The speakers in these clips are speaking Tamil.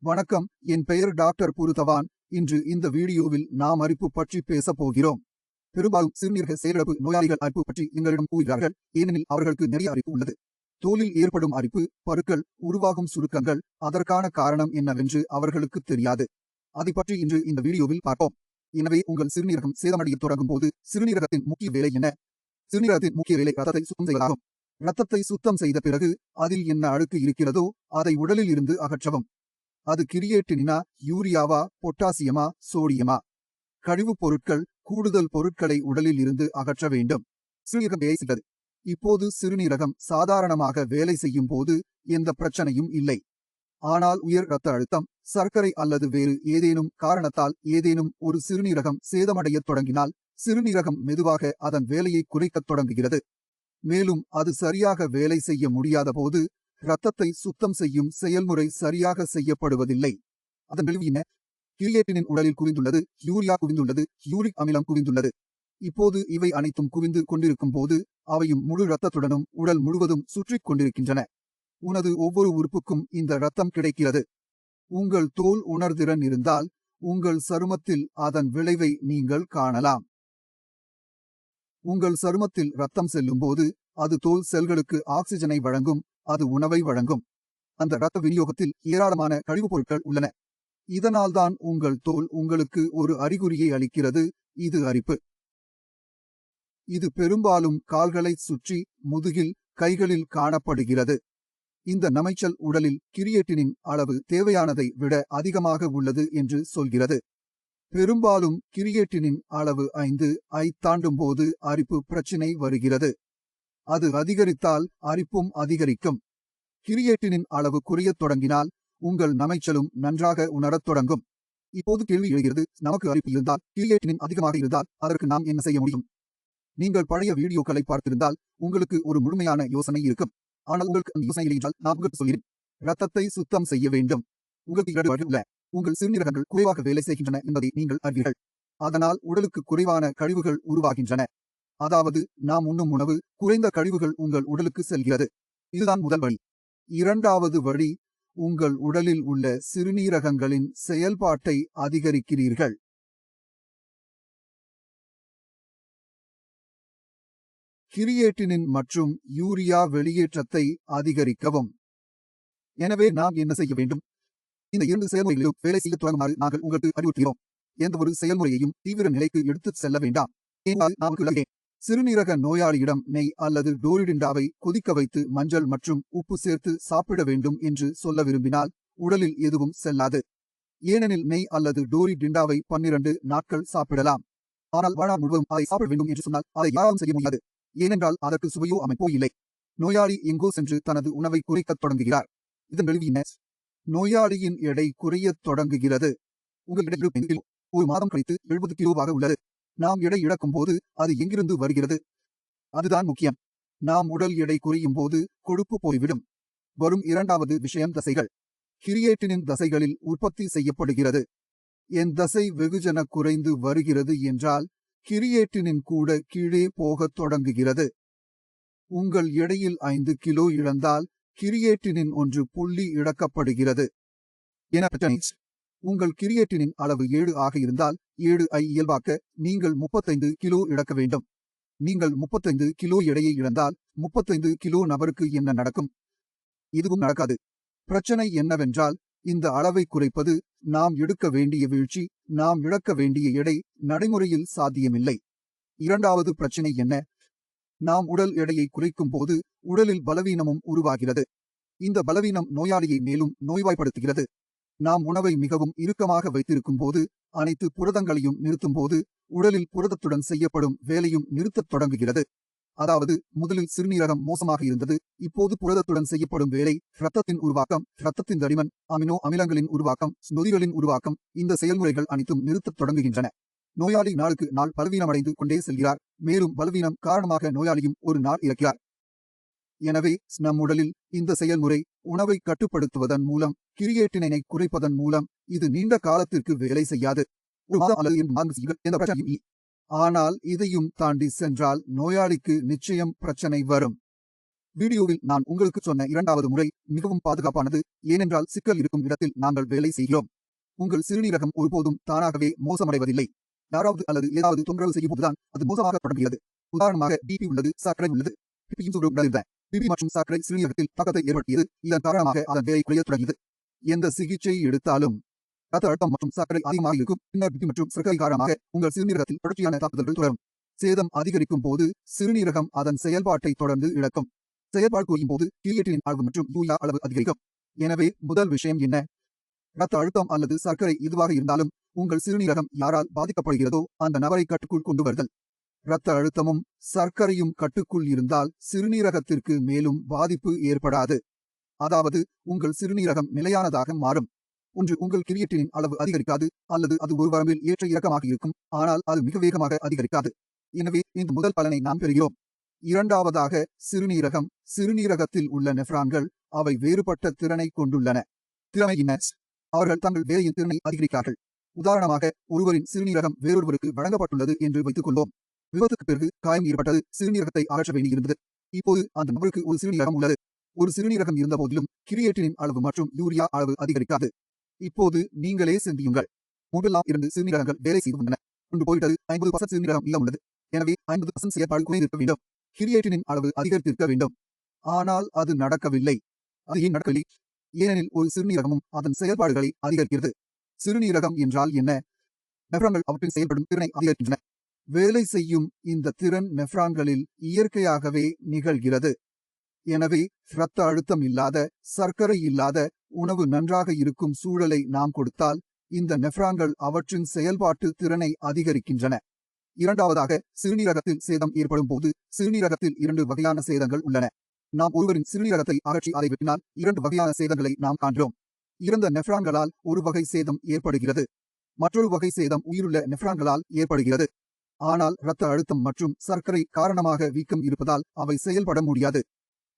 வணக்கம், என் பெயர் டாக்டர் புருதவான். இன்று இந்த வீடியோவில் நாம் அரிப்பு பற்றி பேசப் போகிறோம். பெரும்பாலும் சிறுநீரக செயலிழப்பு நோயாளிகள் அரிப்பு பற்றி எங்களிடம் கூறுகிறார்கள், ஏனெனில் அவர்களுக்கு நிறைய அரிப்பு உள்ளது. தோலில் ஏற்படும் அரிப்பு, பருக்கள், உருவாகும் சுருக்கங்கள், அதற்கான காரணம் என்னவென்று அவர்களுக்கு தெரியாது. அதை பற்றி இன்று இந்த வீடியோவில் பார்ப்போம். எனவே உங்கள் சிறுநீரகம் சேதமடைய தொடங்கும் போது சிறுநீரகத்தின் முக்கிய வேலை என்ன? சிறுநீரகத்தின் முக்கிய வேலை ரத்தத்தை சுத்தம் செய்வதாகும். ரத்தத்தை சுத்தம் செய்த பிறகு அதில் என்ன அழுக்கு இருக்கிறதோ அதை உடலில் இருந்து அகற்றவும். அது கிரியேட்டினா, யூரியாவா, பொட்டாசியமா, சோடியமா? கழிவுப் பொருட்கள், கூடுதல் பொருட்களை உடலில் இருந்து அகற்ற வேண்டும். சிறுநீரகம் வேலை செய்கிறது. இப்போது சிறுநீரகம் சாதாரணமாக வேலை செய்யும் போது எந்த பிரச்சனையும் இல்லை. ஆனால் உயர் இரத்த அழுத்தம், சர்க்கரை அல்லது வேறு ஏதேனும் காரணத்தால் ஏதேனும் ஒரு சிறுநீரகம் சேதமடையத் தொடங்கினால் சிறுநீரகம் மெதுவாக அதன் வேலையை குறைக்கத் தொடங்குகிறது. மேலும் அது சரியாக வேலை செய்ய முடியாத போது இரத்தத்தை சுத்தம் செய்யும் செயல்முறை சரியாக செய்யப்படுவதில்லை. அதன் விளைவு என்ன? கிரியேட்டினின் உடலில் குவிந்துள்ளது, யூரியா குவிந்துள்ளது, யூரிக் அமிலம் குவிந்துள்ளது. இப்போது இவை அனைத்தும் குவிந்து கொண்டிருக்கும் போது அவையும் முழு இரத்தத்துடனும் உடல் முழுவதும் சுற்றிக் கொண்டிருக்கின்றன. உனது ஒவ்வொரு உறுப்புக்கும் இந்த இரத்தம் கிடைக்கிறது. உங்கள் தோல் உணர்திறன் இருந்தால் உங்கள் சருமத்தில் அதன் விளைவை நீங்கள் காணலாம். உங்கள் சருமத்தில் இரத்தம் செல்லும் போது அது தோல் செல்களுக்கு ஆக்சிஜனை வழங்கும், அது உணவை வழங்கும். அந்த இரத்த விநியோகத்தில் ஏராளமான கழிவுப் பொருட்கள் உள்ளன. இதனால்தான் உங்கள் தோல் உங்களுக்கு ஒரு அறிகுறியை அளிக்கிறது, இது அரிப்பு. இது பெரும்பாலும் கால்களைச் சுற்றி, முதுகில், கைகளில் காணப்படுகிறது. இந்த நமைச்சல் உடலில் கிரியேட்டினின் அளவு தேவையானதை விட அதிகமாக உள்ளது என்று சொல்கிறது. பெரும்பாலும் கிரியேட்டினின் அளவு 5 ஐ தாண்டும் போது அரிப்பு பிரச்சினை வருகிறது. அது அதிகரித்தால் அரிப்பும் அதிகரிக்கும். கிரியேட்டினின் அளவு குறையத் தொடங்கினால் உங்கள் நமைச்சலும் நன்றாக உணரத் தொடங்கும். இப்போது கேள்வி எழுகிறது, நமக்கு அரிப்பு இருந்தால், கிரியேட்டினின் அதிகமாக இருந்தால் அதற்கு நாம் என்ன செய்ய முடியும்? நீங்கள் பழைய வீடியோக்களை பார்த்திருந்தால் உங்களுக்கு ஒரு முழுமையான யோசனை இருக்கும். ஆனால் உங்களுக்கு அந்த யோசனை இல்லை என்றால் நான் உங்களுக்கு சொல்கிறேன். இரத்தத்தை சுத்தம் செய்ய வேண்டும். உங்களுக்கு 2 வழிகள் உள்ளன. உங்கள் சிறுநீரகங்கள் குறைவாக வேலை செய்கின்றன என்பதை நீங்கள் அறிவீர்கள். அதனால் உடலுக்கு குறைவான கழிவுகள் உருவாகின்றன. அதாவது நாம் உண்ணும் உணவு, குறைந்த கழிவுகள் உங்கள் உடலுக்கு செல்கிறது. இதுதான் முதல் வழி. இரண்டாவது வழி, உங்கள் உடலில் உள்ள சிறுநீரகங்களின் செயல்பாட்டை அதிகரிக்கிறீர்கள். கிரியேட்டினின் மற்றும் யூரியா வெளியேற்றத்தை அதிகரிக்கவும். எனவே நாம் என்ன செய்ய வேண்டும்? இந்த 2 செயல்முறைகளிலும் வேலை செய்ய தொடங்குமாறு நாங்கள் உங்களுக்கு அறிவுறுத்துகிறோம். எந்த ஒரு செயல்முறையையும் தீவிர நிலைக்கு எடுத்துச் செல்ல வேண்டாம். ஏனென்றால் நமக்கு சிறுநீரக நோயாளியிடம் நெய் அல்லது டோரிடிண்டாவை கொதிக்க வைத்து மஞ்சள் மற்றும் உப்பு சேர்த்து சாப்பிட வேண்டும் என்று சொல்ல விரும்பினால் உடலில் எதுவும் செல்லாது. ஏனெனில் நெய் அல்லது டோரிடிண்டாவை 12 நாட்கள் சாப்பிடலாம். ஆனால் வாழ்நாள் முழுவதும் அதை சாப்பிட வேண்டும் என்று சொன்னால் அதை யாரும் செய்ய முடியாது. ஏனென்றால் அதற்கு சுவையோ அமைப்போ இல்லை. நோயாளி எங்கோ சென்று தனது உணவை குறைக்கத் தொடங்குகிறார். இதன் விளைவு என்ன? நோயாளியின் எடை குறையத் தொடங்குகிறது. உங்கள் எடை 75 கிலோ. ஒரு மாதம் கழித்து 70 கிலோவாக உள்ளது. நாம் எடை இழக்கும் போது அது எங்கிருந்து வருகிறது? அதுதான் முக்கியம். நாம் உடல் எடை குறையும் போது கொழுப்பு போய்விடும். வரும் இரண்டாவது விஷயம் தசைகள். கிரியேட்டினின் தசைகளில் உற்பத்தி செய்யப்படுகிறது. என் தசை வெகுஜன குறைந்து வருகிறது என்றால் கிரியேட்டினின் கூட கீழே போகத் தொடங்குகிறது. உங்கள் எடையில் 5 கிலோ இழந்தால் கிரியேட்டினின் 1 புள்ளி இழக்கப்படுகிறது. என பிரச்சனை. உங்கள் கிரியேட்டினின் அளவு 7 ஆக இருந்தால் 7 ஐ இயல்பாக்க நீங்கள் 35 கிலோ இழக்க வேண்டும். நீங்கள் 35 கிலோ எடையை இழந்தால் 35 கிலோ நபருக்கு என்ன நடக்கும்? எதுவும் நடக்காது. பிரச்சனை என்னவென்றால் இந்த அளவை குறைப்பது, நாம் எடுக்க வேண்டிய வீழ்ச்சி, நாம் இழக்க வேண்டிய எடை நடைமுறையில் சாத்தியமில்லை. இரண்டாவது பிரச்சனை என்ன? நாம் உடல் எடையை குறைக்கும் போது உடலில் பலவீனமும் உருவாகிறது. இந்த பலவீனம் நோயாளியை மேலும் நோய்வாய்ப்படுத்துகிறது. நாம் உணவை மிகவும் இறுக்கமாக வைத்திருக்கும் போது, அனைத்து புரதங்களையும் நிறுத்தும் போது உடலில் புரதத்துடன் செய்யப்படும் வேலையும் நிறுத்தத் தொடங்குகிறது. அதாவது முதலில் சிறுநீரகம் மோசமாக இருந்தது, இப்போது புரதத்துடன் செய்யப்படும் வேலை, இரத்தத்தின் உருவாக்கம், இரத்தத்தின் தடிமன், அமினோ அமிலங்களின் உருவாக்கம், நொதிகளின் உருவாக்கம், இந்த செயல்முறைகள் அனைத்தும் நிறுத்தத் தொடங்குகின்றன. நோயாளி நாளுக்கு நாள் பலவீனமடைந்து கொண்டே செல்கிறார். மேலும் பலவீனம் காரணமாக நோயாளியும் ஒரு நாள் இறக்கிறார். எனவே நம் உடலில் இந்த செயல்முறை, உணவை கட்டுப்படுத்துவதன் மூலம், கிரியேட்டினை குறைப்பதன் மூலம் இது நீண்ட காலத்திற்கு வேலை செய்யாது. ஒரு மாதம் அல்லது 2 மாதங்கள் எந்த பிரச்சனையும் இல்லை. ஆனால் இதையும் தாண்டி சென்றால் நோயாளிக்கு நிச்சயம் பிரச்சனை வரும். வீடியோவில் நான் உங்களுக்கு சொன்ன இரண்டாவது முறை மிகவும் பாதுகாப்பானது, ஏனென்றால் சிக்கல் இருக்கும் இடத்தில் நாங்கள் வேலை செய்கிறோம். உங்கள் சிறுநீரகம் ஒருபோதும் தானாகவே மோசமடைவதில்லை. யாராவது அல்லது ஏதாவது தொந்தரவு செய்யும் போதுதான் அது மோசமாக தொடங்குகிறது. உதாரணமாக பிபி உள்ளது, சர்க்கரை உள்ளது. பிபியும் உடலில் பிபி மற்றும் சர்க்கரை சிறுநீரகத்தில் தாக்கத்தை ஏற்படுத்தியது. இதன் காரணமாக அதன் வேலை குறைய தொடங்கியது. எந்த சிகிச்சை எடுத்தாலும் ரத்த அழுத்தம் மற்றும் சர்க்கரை அதிகமாக இருக்கும். பின்னர் பிபி மற்றும் சர்க்கரை காரணமாக உங்கள் சிறுநீரகத்தில் தொடர்ச்சியான தாக்குதல்கள் தொடரும். சேதம் அதிகரிக்கும் போது சிறுநீரகம் அதன் செயல்பாட்டை தொடர்ந்து இழக்கும். செயல்பாடு குறையும் போது கிரியேட்டினின் அளவு மற்றும் யூரியா அளவு அதிகரிக்கும். எனவே முதல் விஷயம் என்ன? ரத்த அழுத்தம் அல்லது சர்க்கரை எதுவாக இருந்தாலும் உங்கள் சிறுநீரகம் யாரால் பாதிக்கப்படுகிறதோ அந்த நபரை கட்டுக்குள் கொண்டு வருதல். இரத்த அழுத்தமும் சர்க்கரையும் கட்டுக்குள் இருந்தால் சிறுநீரகத்திற்கு மேலும் பாதிப்பு ஏற்படாது. அதாவது உங்கள் சிறுநீரகம் நிலையானதாக மாறும். ஒன்று, உங்கள் கிரியேட்டினின் அளவு அதிகரிக்காது, அல்லது அது ஒரு வரம்பில் ஏற்ற இறக்கமாக இருக்கும், ஆனால் அது மிக வேகமாக அதிகரிக்காது. எனவே இந்த முதல் பலனை நாம் பெறுகிறோம். இரண்டாவதாக, சிறுநீரகத்தில் உள்ள நெஃப்ரான்கள் அவை வேறுபட்ட திறனை கொண்டுள்ளன. திறமை என்ன? அவர்கள் தங்கள் வேலையின் திறனை அதிகரிக்கிறார்கள். உதாரணமாக, ஒருவரின் சிறுநீரகம் வேறொருவருக்கு வழங்கப்பட்டுள்ளது என்று வைத்துக் கொள்வோம். விபத்துக்கு பிறகு காயம் ஏற்பட்டது, சிறுநீரகத்தை அகற்ற வேண்டியிருந்தது. இப்போது அந்த நபருக்கு ஒரு சிறுநீரகம் உள்ளது. ஒரு சிறுநீரகம் இருந்த போதிலும் கிரியேட்டினின் அளவு மற்றும் யூரியா அளவு அதிகரிக்காது. இப்போது நீங்களே சிந்தியுங்கள். முன்பெல்லாம் 2 சிறுநீரகங்கள் வேலை செய்து வந்தன. ஒன்று போய்விட்டது, 50% சிறுநீரகம் இல்லம் உள்ளது. எனவே 50% செயற்பாடு குறைந்திருக்க வேண்டும். கிரியேட்டினின் அளவு அதிகரித்திருக்க வேண்டும். ஆனால் அது நடக்கவில்லை. அது ஏன் நடக்கவில்லை? ஏனெனில் ஒரு சிறுநீரகமும் அதன் செயல்பாடுகளை அதிகரிக்கிறது. சிறுநீரகம் என்றால் என்ன? நெஃப்ரான்கள் அவற்றின் செயல்படும் திறனை அதிகரிக்கின்றன. வேலை செய்யும் இந்த திறன் நெஃப்ரான்களில் இயற்கையாகவே நிகழ்கிறது. எனவே இரத்த அழுத்தம் இல்லாத, சர்க்கரை இல்லாத, உணவு நன்றாக இருக்கும் சூழலை நாம் கொடுத்தால் இந்த நெஃப்ரான்கள் அவற்றின் செயல்பாட்டு திறனை அதிகரிக்கின்றன. இரண்டாவதாக, சிறுநீரகத்தில் சேதம் ஏற்படும் போது சிறுநீரகத்தில் 2 வகையான சேதங்கள் உள்ளன. நாம் ஒருவரின் சிறுநீரகத்தை அகற்றி அதை வெட்டினால் 2 வகையான சேதங்களை நாம் காண்கிறோம். இறந்த நெஃப்ரான்களால் ஒரு வகை சேதம் ஏற்படுகிறது. மற்றொரு வகை சேதம் உயிருள்ள நெஃப்ரான்களால் ஏற்படுகிறது. ஆனால் இரத்த அழுத்தம் மற்றும் சர்க்கரை காரணமாக வீக்கம் இருப்பதால் அவை செயல்பட முடியாது.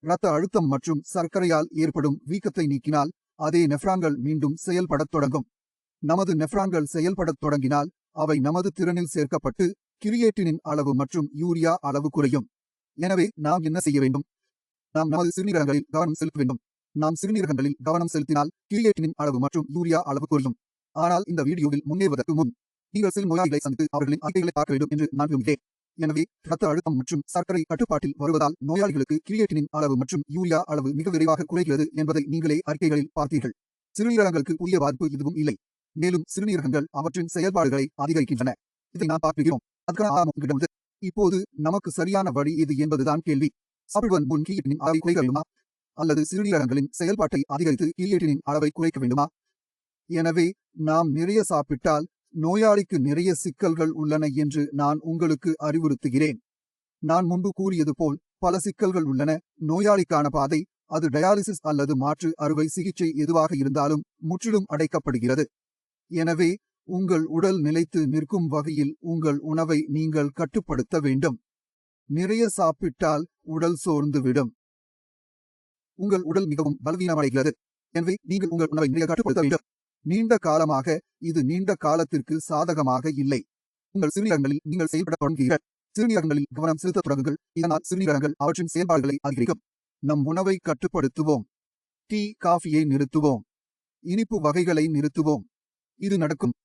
இரத்த அழுத்தம் மற்றும் சர்க்கரையால் ஏற்படும் வீக்கத்தை நீக்கினால் அதே நெஃப்ரான்கள் மீண்டும் செயல்படத் தொடங்கும். நமது நெஃப்ரான்கள் செயல்படத் தொடங்கினால் அவை நமது திறனில் சேர்க்கப்பட்டு கிரியேட்டினின் அளவு மற்றும் யூரியா அளவு குறையும். எனவே நாம் என்ன செய்ய வேண்டும்? நாம் நமது சிறுநீரகங்களில் கவனம் செலுத்த வேண்டும். நாம் சிறுநீரகங்களில் கவனம் செலுத்தினால் கிரியேட்டினின் அளவு மற்றும் யூரியா அளவு குறையும். ஆனால் இந்த வீடியோவில் முன்னேறுவதற்கு முன் நீங்கள் சில நோயாளிகளை சந்தித்து அவர்களின் அறிக்கைகளை பார்க்க வேண்டும் என்று நான் விரும்புகிறேன். எனவே இரத்த அழுத்தம் மற்றும் சர்க்கரை கட்டுப்பாட்டில் வருவதால் நோயாளிகளுக்கு கிரியேட்டினின் அளவு மற்றும் யூரியா அளவு மிக விரைவாக குறைகிறது என்பதை நீங்களே அறிக்கைகளில் பார்த்தீர்கள். சிறுநீரகங்களுக்கு புதிய பாதிப்பு எதுவும் இல்லை. மேலும் சிறுநீரகங்கள் அவற்றின் செயல்பாடுகளை அதிகரிக்கின்றன. இதை நாம் பார்க்கிறோம். அதுக்கான ஆரம்பம் கிடந்தது. இப்போது நமக்கு சரியான வழி இது என்பதுதான் கேள்வி. சாப்பிடுவதன் முன் கிரியேட்டினின் அளவை குறைக்க வேண்டுமா? அல்லது சிறுநீரகங்களின் செயல்பாட்டை அதிகரித்து கிரியேட்டினின் அளவை குறைக்க வேண்டுமா? எனவே நாம் நிறைய சாப்பிட்டால் நோயாளிக்கு நிறைய சிக்கல்கள் உள்ளன என்று நான் உங்களுக்கு அறிவுறுத்துகிறேன். நான் முன்பு கூறியது போல் பல சிக்கல்கள் உள்ளன. நோயாளிக்கான பாதை, அது டயாலிசிஸ் அல்லது மாற்று அறுவை சிகிச்சை எதுவாக இருந்தாலும், முற்றிலும் அடைக்கப்படுகிறது. எனவே உங்கள் உடல் நிலைத்து நிற்கும் வகையில் உங்கள் உணவை நீங்கள் கட்டுப்படுத்த வேண்டும். நிறைய சாப்பிட்டால் உடல் சோர்ந்துவிடும். உங்கள் உடல் மிகவும் பலவீனமடைகிறது. எனவே நீங்கள் உங்கள் உணவை நிறைய கட்டுப்படுத்த வேண்டும். நீண்ட காலமாக இது நீண்ட காலத்திற்கு சாதகமாக இல்லை. உங்கள் சிறுநீரகங்களில் நீங்கள் செயல்பட தொடங்குகிறீர்கள். சிறுநீரகங்களில் கவனம் செலுத்த தொடங்குங்கள். இதனால் சிறுநீரகங்கள் அவற்றின் செயல்பாடுகளை அதிகரிக்கும். நம் உணவை கட்டுப்படுத்துவோம். டீ, காஃபியை நிறுத்துவோம். இனிப்பு வகைகளை நிறுத்துவோம். இது நடக்கும்.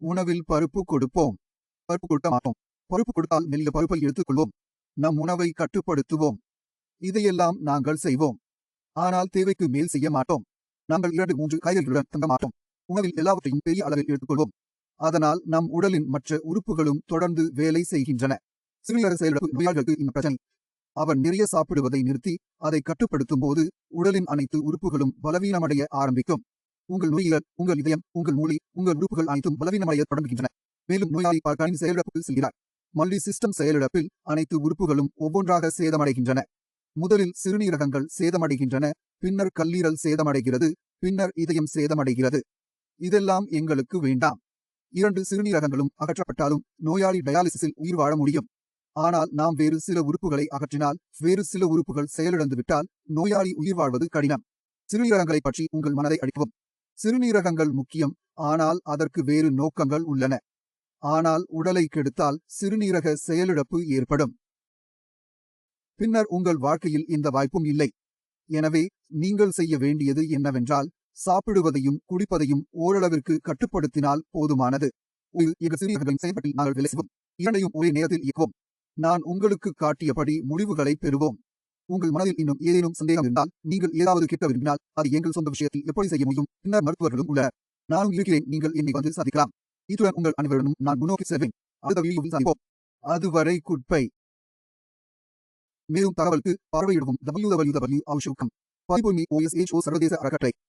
உணவில் பருப்பு கொடுப்போம். பருப்பு கொடுக்க மாட்டோம். பருப்பு கொடுத்தால் மெல்லிய பருப்பை எடுத்துக்கொள்வோம். நம் உணவை கட்டுப்படுத்துவோம். இதையெல்லாம் நாங்கள் செய்வோம். ஆனால் தேவைக்கு மேல் செய்ய மாட்டோம். நாங்கள் 2-3 காய்கறிகளுடன் தங்க மாட்டோம். உணவில் எல்லாவற்றையும் பெரிய அளவில் எடுத்துக்கொள்வோம். அதனால் நம் உடலின் மற்ற உறுப்புகளும் தொடர்ந்து வேலை செய்கின்றன. சிறுநீரக செயலிழப்பு நோயாளிகளுக்கு இந்த பிரச்சனை. அவர் நிறைய சாப்பிடுவதை நிறுத்தி அதை கட்டுப்படுத்தும் போது உடலின் அனைத்து உறுப்புகளும் பலவீனமடைய ஆரம்பிக்கும். உங்கள் நுரையீரல், உங்கள் இதயம், உங்கள் மூளை, உங்கள் உறுப்புகள் அனைத்தும் பலவீனமடைய தொடங்குகின்றன. மேலும் நோயாளி பலகாலின் செயலிழப்புக்கு செல்கிறார். மல்டி சிஸ்டம் செயலிழப்பில் அனைத்து உறுப்புகளும் ஒவ்வொன்றாக சேதமடைகின்றன. முதலில் சிறுநீரகங்கள் சேதமடைகின்றன, பின்னர் கல்லீரல் சேதமடைகிறது, பின்னர் இதயம் சேதமடைகிறது. இதெல்லாம் எங்களுக்கு வேண்டாம். 2 சிறுநீரகங்களும் அகற்றப்பட்டாலும் நோயாளி டயாலிசிஸில் உயிர் வாழ முடியும். ஆனால் நாம் வேறு சில உறுப்புகளை அகற்றினால், வேறு சில உறுப்புகள் செயலிழந்துவிட்டால் நோயாளி உயிர் வாழ்வது கடினம். சிறுநீரகங்களை பற்றி உங்கள் மனதை அழிக்கவும். சிறுநீரகங்கள் முக்கியம், ஆனால் அதற்கு வேறு நோக்கங்கள் உள்ளன. ஆனால் உடலை கெடுத்தால் சிறுநீரக செயலிழப்பு ஏற்படும். பின்னர் உங்கள் வாழ்க்கையில் இந்த வாய்ப்பும் இல்லை. எனவே நீங்கள் செய்ய வேண்டியது என்னவென்றால், சாப்பிடுவதையும் குடிப்பதையும் ஓரளவிற்கு கட்டுப்படுத்தினால் போதுமானது. சிறிய செயல்பாட்டில் நாங்கள் வேலை செய்வோம். இரண்டையும் ஒரே நேரத்தில் இயக்குவோம். நான் உங்களுக்கு காட்டியபடி முடிவுகளை பெறுவோம். உங்கள் மனதில் இன்னும் ஏதேனும் சந்தேகம் இருந்தால், நீங்கள் ஏதாவது கேட்க விரும்பினால், அதை எங்கள் சொந்த விஷயத்தில் எப்படி செய்ய முடியும்? பின்னர் மருத்துவர்களும் உள்ளனர். நானும் இருக்கிறேன். நீங்கள் என்னை வந்து சந்திக்கலாம். இத்துடன் உங்கள் அனைவருடனும் நான் முன்னோக்கி செல்வேன். அடுத்த வீடியோவில் சந்திப்போம். அதுவரை குட்பை. மேலும் தகவலுக்கு பார்வையிடவும் www.aushukam. பதிப்புரிமை OSHO சர்வதேச அறக்கட்டளை.